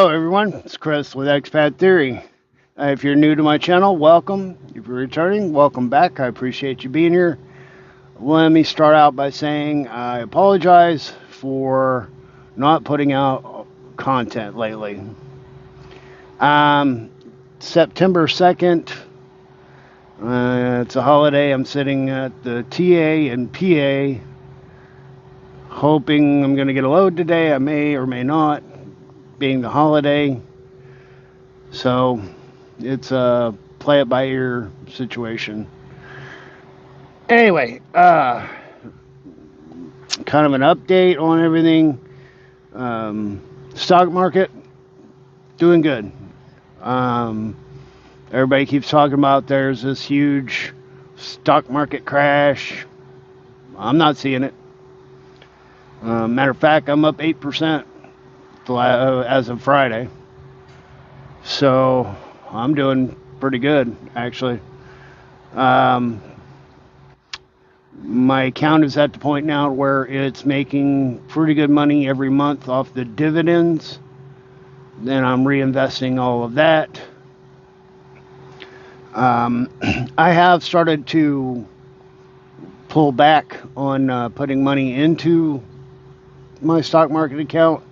Hello, everyone. It's Chris with Expat Theory. If you're new to my channel, welcome. If you're returning, welcome back. I appreciate you being here. Let me start out by saying I apologize for not putting out content lately. September 2nd, it's a holiday. I'm sitting at the TA in PA, hoping I'm going to get a load today. I may or may not, being the holiday. So it's a play it by ear situation. Anyway, kind of an update on everything. Stock market doing good. Everybody keeps talking about there's this huge stock market crash. I'm not seeing it. Matter of fact, I'm up 8% as of Friday. So I'm doing pretty good, actually. My account is at the point now where it's making pretty good money every month off the dividends. Then I'm reinvesting all of that. I have started to pull back on putting money into my stock market account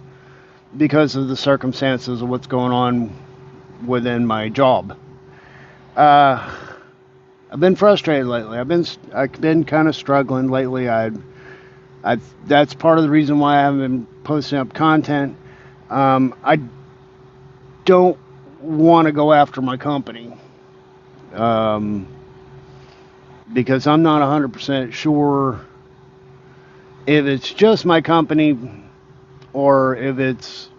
because of the circumstances of what's going on within my job. I've been frustrated lately. I've been kind of struggling lately. That's part of the reason why I haven't been posting up content. I don't want to go after my company because I'm not 100% sure if it's just my company or if it's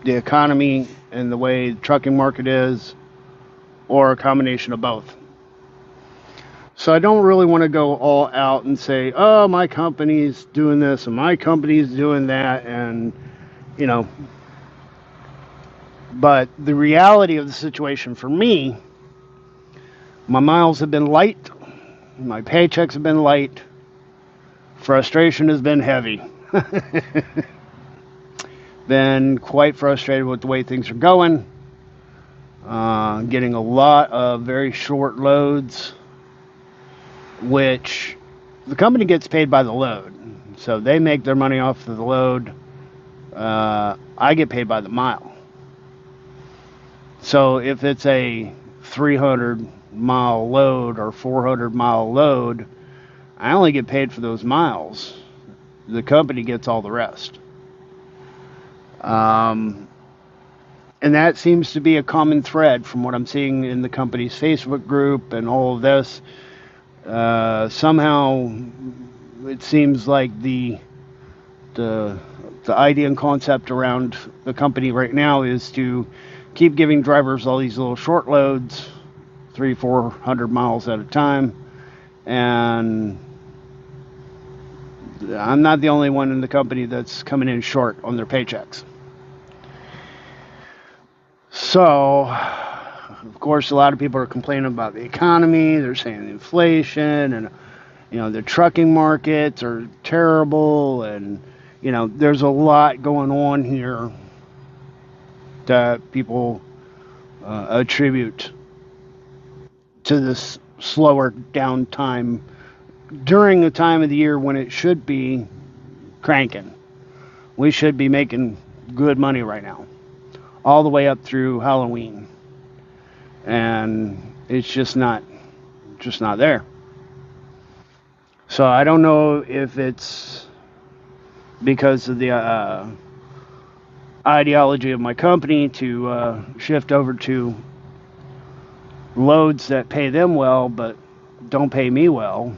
the economy and the way the trucking market is, or a combination of both. So I don't really want to go all out and say, oh, my company's doing this and my company's doing that, and but the reality of the situation for me, my miles have been light, my paychecks have been light, frustration has been heavy. Been quite frustrated with the way things are going. Getting a lot of very short loads, which the company gets paid by the load. So they make their money off of the load. I get paid by the mile. So if it's a 300-mile load or 400-mile load, I only get paid for those miles. The company gets all the rest. And that seems to be a common thread from what I'm seeing in the company's Facebook group and all of this. Somehow it seems like the idea and concept around the company right now is to keep giving drivers all these little short loads, 300-400 miles at a time, and I'm not the only one in the company that's coming in short on their paychecks. So, of course, a lot of people are complaining about the economy. They're saying inflation and, the trucking markets are terrible. And, there's a lot going on here that people attribute to this slower downtime during the time of the year when it should be cranking. We should be making good money right now, all the way up through Halloween, and it's just not there. So I don't know if it's because of the ideology of my company to shift over to loads that pay them well but don't pay me well,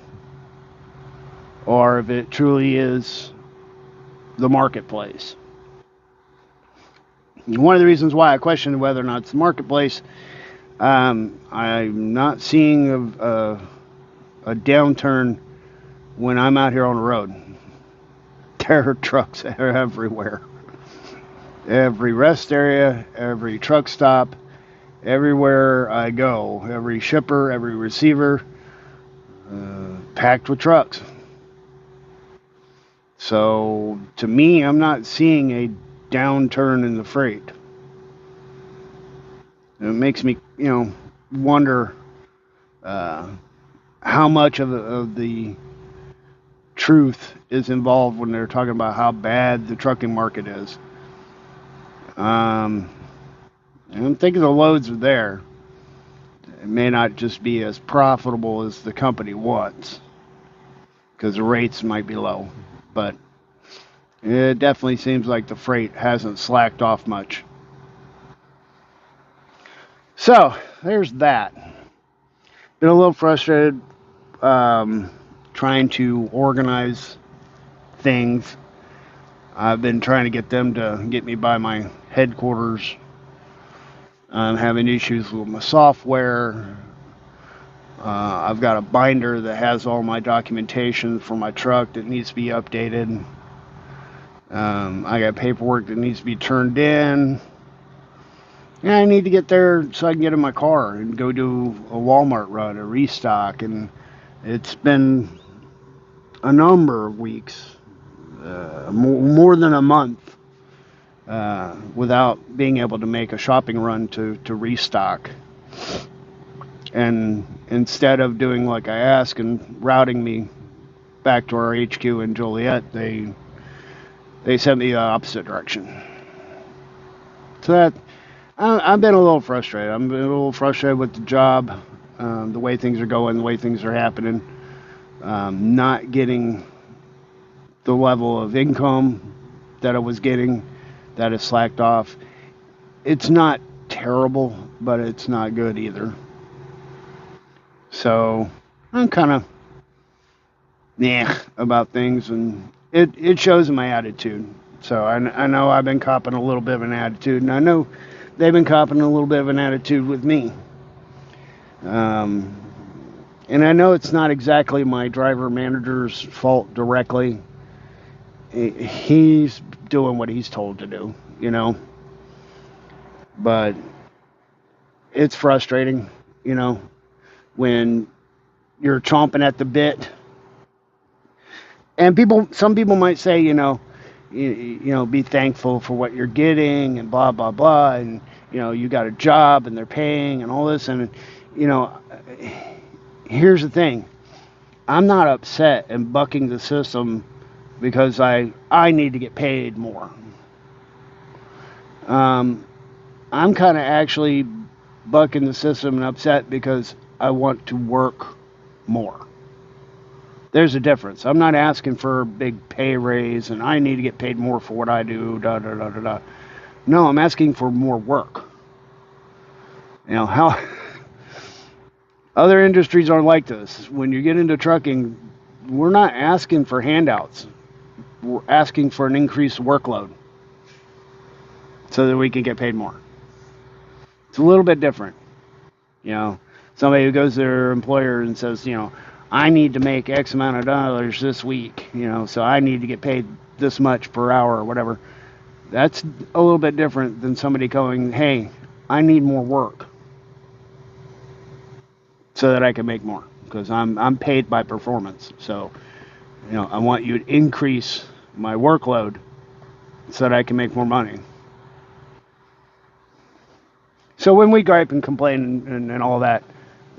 or if it truly is the marketplace. One of the reasons why I question whether or not it's the marketplace, I'm not seeing a downturn when I'm out here on the road. There are trucks everywhere. Every rest area, every truck stop, everywhere I go, every shipper, every receiver, packed with trucks. So to me, I'm not seeing a downturn in the freight. It makes me, wonder how much of the truth is involved when they're talking about how bad the trucking market is. I'm thinking the loads are there. It may not just be as profitable as the company wants because the rates might be low, but it definitely seems like the freight hasn't slacked off much. So there's that. Been a little frustrated trying to organize things. I've been trying to get them to get me by my headquarters. I'm having issues with my software. I've got a binder that has all my documentation for my truck that needs to be updated. I got paperwork that needs to be turned in. And I need to get there so I can get in my car and go do a Walmart run, a restock. And it's been a number of weeks, more than a month, without being able to make a shopping run to restock. And instead of doing like I asked and routing me back to our HQ in Joliet, they sent me the opposite direction. So that I've been a little frustrated. I'm a little frustrated with the job, the way things are going, the way things are happening. Not getting the level of income that I was getting, that has slacked off. It's not terrible, but it's not good either. So I'm kind of about things, and it shows in my attitude. So I know I've been copping a little bit of an attitude, and I know they've been copping a little bit of an attitude with me. And I know it's not exactly my driver manager's fault directly. He's doing what he's told to do, But it's frustrating, when you're chomping at the bit. And some people might say, be thankful for what you're getting and blah, blah, blah. And, you got a job and they're paying and all this. And, here's the thing. I'm not upset and bucking the system because I need to get paid more. I'm kind of actually bucking the system and upset because I want to work more. There's a difference. I'm not asking for a big pay raise and I need to get paid more for what I do, da da da da da. No, I'm asking for more work. How other industries are like this. When you get into trucking, we're not asking for handouts. We're asking for an increased workload so that we can get paid more. It's a little bit different. Somebody who goes to their employer and says, I need to make X amount of dollars this week, so I need to get paid this much per hour or whatever. That's a little bit different than somebody going, hey, I need more work so that I can make more, because I'm paid by performance. So, I want you to increase my workload so that I can make more money. So when we gripe and complain and all that,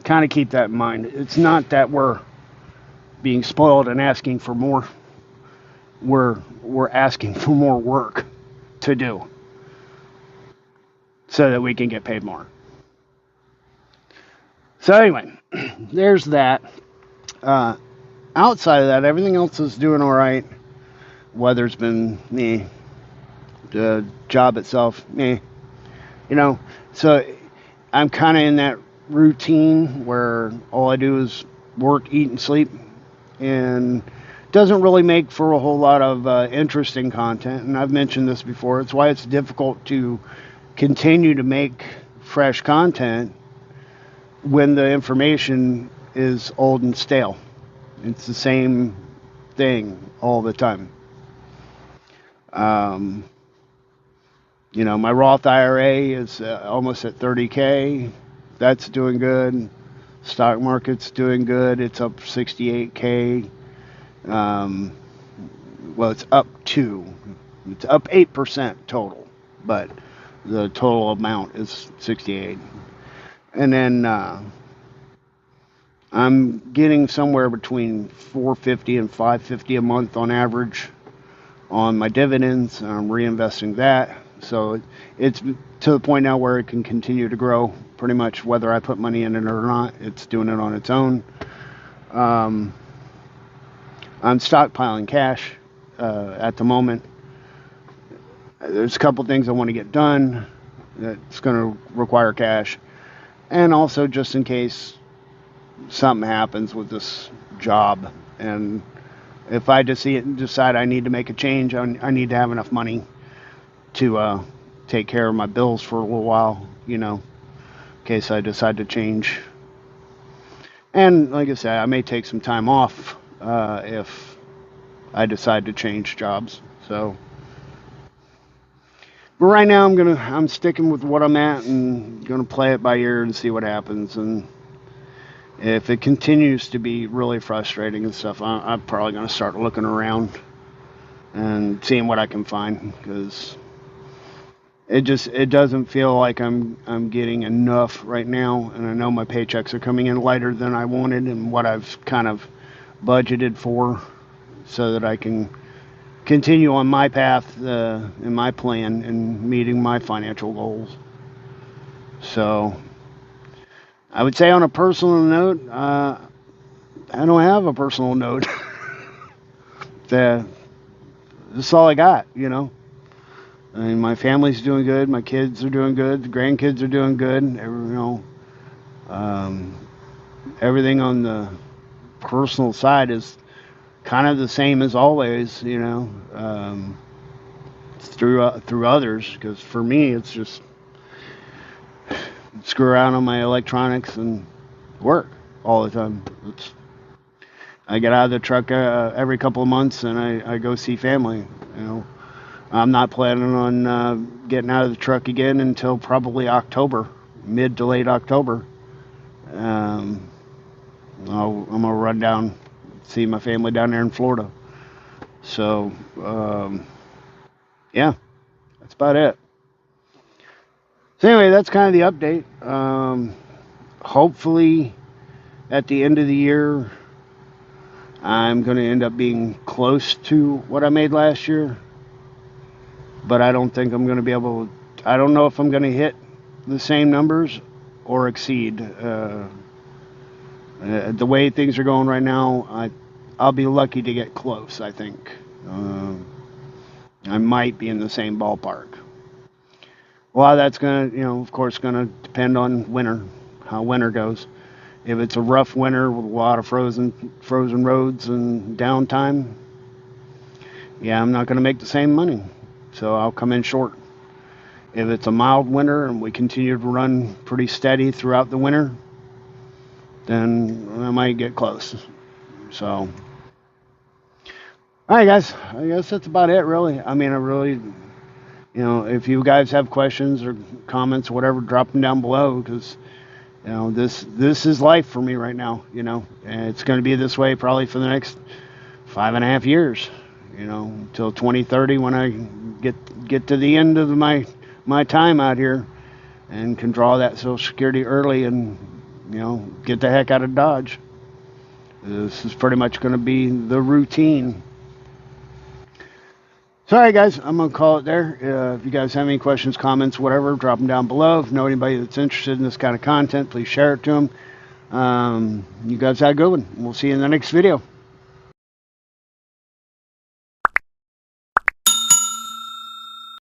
kind of keep that in mind. It's not that we're being spoiled and asking for more. We're asking for more work to do so that we can get paid more. So anyway, there's that. Outside of that, everything else is doing all right. Weather's been meh. The job itself, meh. So I'm kind of in that routine where all I do is work, eat, and sleep, and doesn't really make for a whole lot of interesting content. And I've mentioned this before. It's why it's difficult to continue to make fresh content when the information is old and stale. It's the same thing all the time. My Roth IRA is almost at 30K. That's doing good. Stock market's doing good. It's up 68K. It's up 8% total, but The total amount is 68. And then I'm getting somewhere between 450 and 550 a month on average on my dividends. I'm reinvesting that. So it's to the point now where it can continue to grow pretty much whether I put money in it or not. It's doing it on its own. I'm stockpiling cash at the moment. There's a couple things I want to get done that's going to require cash. And also just in case something happens with this job. And if I decide I need to make a change, I need to have enough money to take care of my bills for a little while, in case I decide to change. And like I said, I may take some time off if I decide to change jobs. So, but right now I'm sticking with what I'm at and gonna play it by ear and see what happens. And if it continues to be really frustrating and stuff, I'm probably gonna start looking around and seeing what I can find, because it doesn't feel like I'm getting enough right now, and I know my paychecks are coming in lighter than I wanted and what I've kind of budgeted for, so that I can continue on my path in my plan and meeting my financial goals. So I would say on a personal note, I don't have a personal note. This is all I got, I mean, my family's doing good, my kids are doing good, the grandkids are doing good, everything on the personal side is kind of the same as always, through others, because for me it's just screw around on my electronics and work all the time. I get out of the truck every couple of months and I go see family. I'm not planning on getting out of the truck again until probably October, mid to late October. I'm gonna run down, see my family down there in Florida. So yeah, that's about it. So anyway, that's kind of the update. Hopefully at the end of the year I'm going to end up being close to what I made last year, but I don't think I'm going to be able to, I don't know if I'm going to hit the same numbers or exceed. The way things are going right now, I'll be lucky to get close, I think. I might be in the same ballpark. A lot of that's going to, of course, going to depend on winter, how winter goes. If it's a rough winter with a lot of frozen roads and downtime, yeah, I'm not going to make the same money. So I'll come in short. If it's a mild winter and we continue to run pretty steady throughout the winter, then I might get close. So, all right, guys, I guess that's about it, really. I mean, I really, if you guys have questions or comments or whatever, drop them down below, because this is life for me right now, and it's going to be this way probably for the next 5.5 years, until 2030, when I get to the end of my time out here and can draw that Social Security early and, get the heck out of Dodge. This is pretty much going to be the routine. Sorry, guys, I'm going to call it there. If you guys have any questions, comments, whatever, drop them down below. If you know anybody that's interested in this kind of content, please share it to them. You guys have a good one. We'll see you in the next video.